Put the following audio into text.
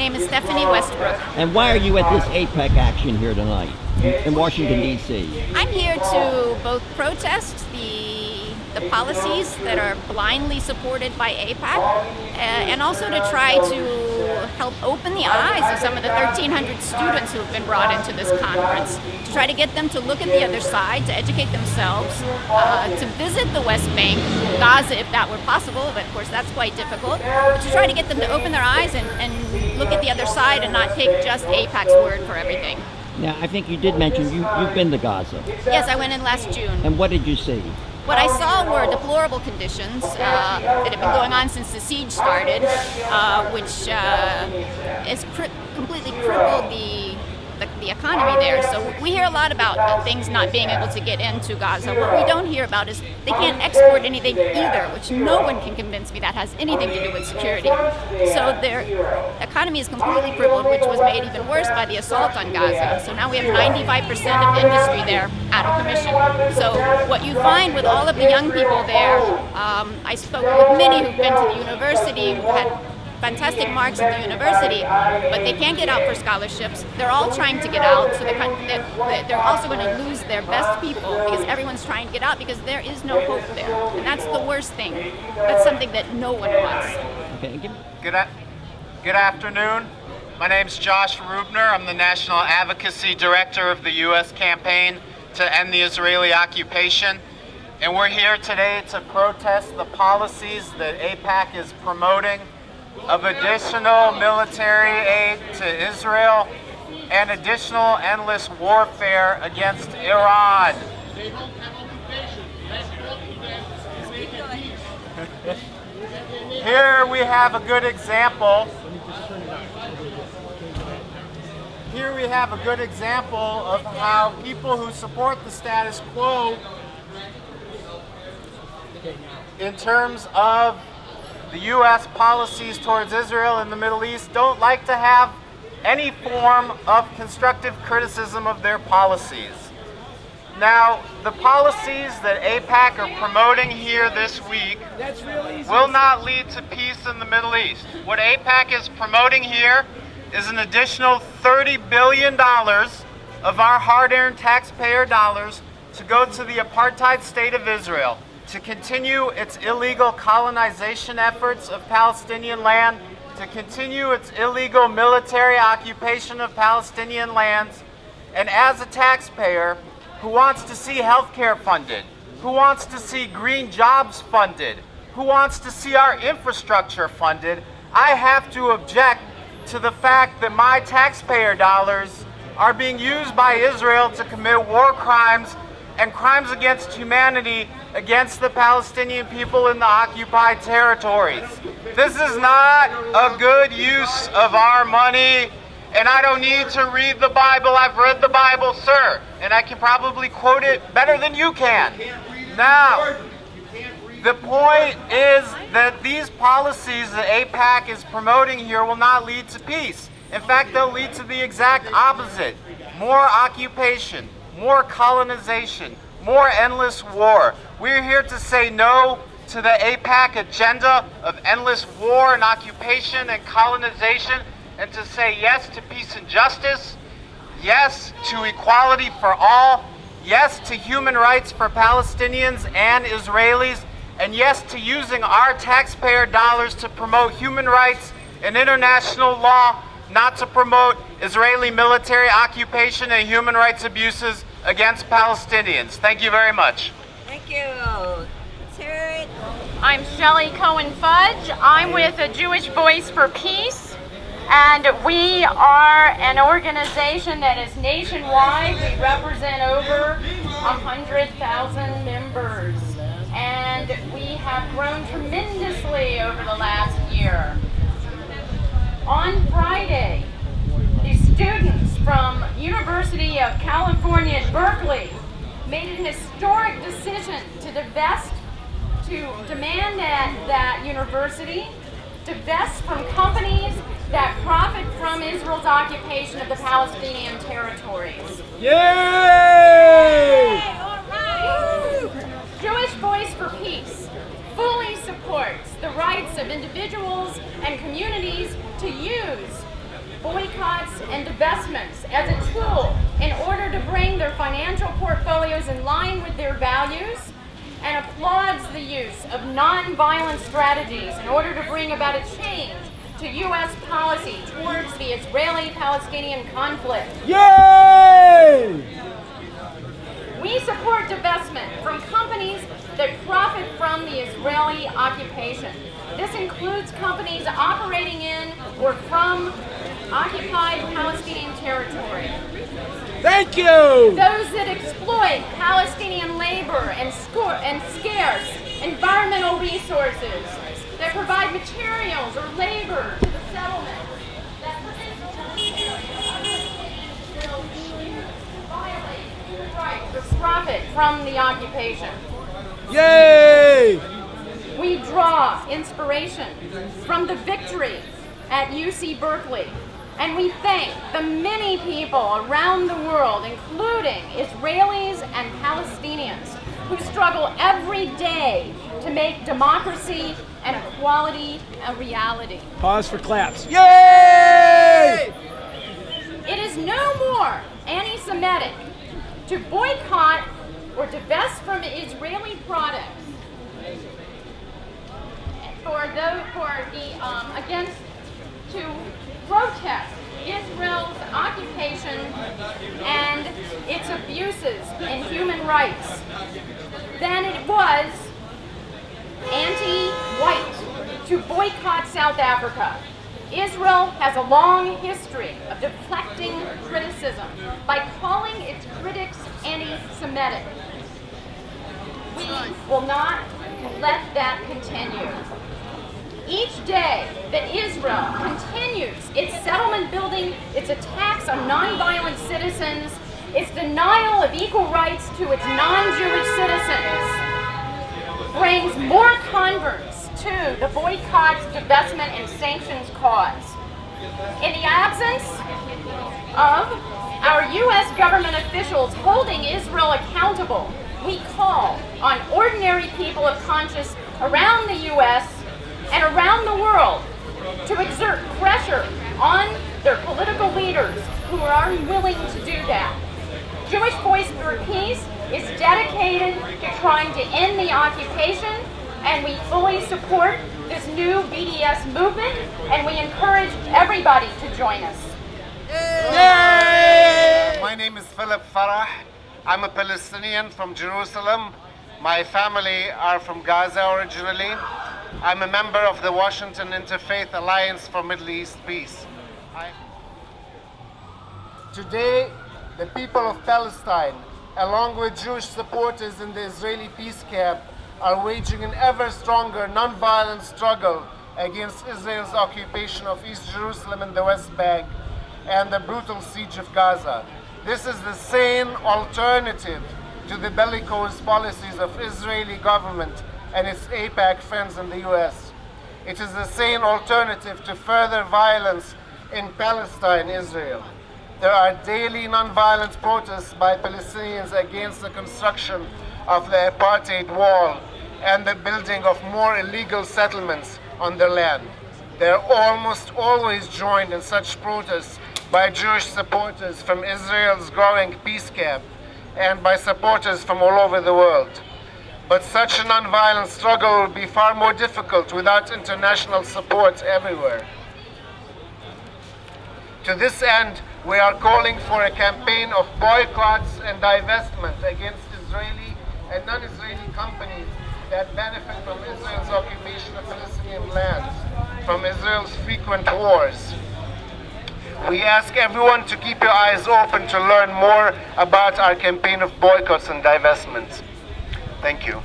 name is Stephanie Westbrook. And why are you at this AIPAC action here tonight in Washington, D.C.? I'm here to both protest the policies that are blindly supported by AIPAC, and also to try to help open the eyes of some of the 1,300 students who have been brought into this conference, to try to get them to look at the other side, to educate themselves, to visit the West Bank, Gaza if that were possible, but of course that's quite difficult, but to try to get them to open their eyes and look at the other side and not take just AIPAC's word for everything. Now, I think you did mention you've been to Gaza. Yes, I went in last June. And what did you see? What I saw were deplorable conditions that have been going on since the siege started, which has completely crippled the economy there. So we hear a lot about things not being able to get into Gaza. What we don't hear about is they can't export anything either, which no one can convince me that has anything to do with security. So their economy is completely crippled, which was made even worse by the assault on Gaza. So now we have 95% of industry there out of commission. So what you find with all of the young people there, I spoke with many who've been to the university, who've had fantastic marks at the university, but they can't get out for scholarships. They're all trying to get out, so they're also going to lose their best people because everyone's trying to get out because there is no hope there. And that's the worst thing. That's something that no one wants. Okay. Good afternoon. My name's Josh Rubner. I'm the National Advocacy Director of the U.S. campaign to end the Israeli occupation. And we're here today to protest the policies that AIPAC is promoting of additional military aid to Israel and additional endless warfare against Iran. Here we have a good example. Here we have a good example of how people who support the status quo in terms of the U.S. policies towards Israel and the Middle East don't like to have any form of constructive criticism of their policies. Now, the policies that AIPAC are promoting here this week will not lead to peace in the Middle East. What AIPAC is promoting here is an additional $30 billion of our hard-earned taxpayer dollars to go to the apartheid state of Israel, to continue its illegal colonization efforts of Palestinian land, to continue its illegal military occupation of Palestinian lands, and as a taxpayer who wants to see healthcare funded, who wants to see green jobs funded, who wants to see our infrastructure funded, I have to object to the fact that my taxpayer dollars are being used by Israel to commit war crimes and crimes against humanity against the Palestinian people in the occupied territories. This is not a good use of our money, and I don't need to read the Bible. I've read the Bible, sir, and I can probably quote it better than you can. Now, the point is that these policies that AIPAC is promoting here will not lead to peace. In fact, they'll lead to the exact opposite. More occupation, more colonization, more endless war. We're here to say no to the AIPAC agenda of endless war and occupation and colonization, and to say yes to peace and justice, yes to equality for all, yes to human rights for Palestinians and Israelis, and yes to using our taxpayer dollars to promote human rights and international law, not to promote Israeli military occupation and human rights abuses against Palestinians. Thank you very much. Thank you. Let's hear it. I'm Shelley Cohen Fudge. I'm with a Jewish Voice for Peace, and we are an organization that is nationwide. We represent over 100,000 members, and we have grown tremendously over the last year. On Friday, the students from University of California at Berkeley made an historic decision to demand at that university divest from companies that profit from Israel's occupation of the Palestinian territories. Yay! All right. Jewish Voice for Peace fully supports the rights of individuals and communities to use boycotts and divestments as a tool in order to bring their financial portfolios in line with their values, and applauds the use of nonviolent strategies in order to bring about a change to U.S. policy towards the Israeli-Palestinian conflict. Yay! We support divestment from companies that profit from the Israeli occupation. This includes companies operating in or from occupied Palestinian territory. Thank you! Those that exploit Palestinian labor and scarce environmental resources, that provide materials or labor to the settlement, that violate human rights or profit from the occupation. Yay! We draw inspiration from the victory at UC Berkeley, and we thank the many people around the world, including Israelis and Palestinians, who struggle every day to make democracy and equality a reality. Pause for claps. Yay! It is no more anti-Semitic to boycott or divest from Israeli products to protest Israel's occupation and its abuses in human rights than it was anti-white to boycott South Africa. Israel has a long history of deflecting criticism by calling its critics anti-Semitic. We will not let that continue. Each day that Israel continues its settlement building, its attacks on nonviolent citizens, its denial of equal rights to its non-Jewish citizens, brings more converts to the boycott, divestment, and sanctions cause. In the absence of our U.S. government officials holding Israel accountable, we call on ordinary people of conscience around the U.S. and around the world to exert pressure on their political leaders who are unwilling to do that. Jewish Voice for Peace is dedicated to trying to end the occupation, and we fully support this new BDS movement, and we encourage everybody to join us. My name is Philip Farah. I'm a Palestinian from Jerusalem. My family are from Gaza originally. I'm a member of the Washington Interfaith Alliance for Middle East Peace. Today, the people of Palestine, along with Jewish supporters in the Israeli peace camp, are waging an ever stronger nonviolent struggle against Israel's occupation of East Jerusalem and the West Bank and the brutal siege of Gaza. This is the sane alternative to the bellicose policies of Israeli government and its AIPAC friends in the US. It is the sane alternative to further violence in Palestine, Israel. There are daily nonviolent protests by Palestinians against the construction of the apartheid wall and the building of more illegal settlements on their land. They are almost always joined in such protests by Jewish supporters from Israel's growing peace camp and by supporters from all over the world. But such a nonviolent struggle will be far more difficult without international support everywhere. To this end, we are calling for a campaign of boycotts and divestment against Israeli and non-Israeli companies that benefit from Israel's occupation of Palestinian lands, from Israel's frequent wars. We ask everyone to keep your eyes open to learn more about our campaign of boycotts and divestments. Thank you.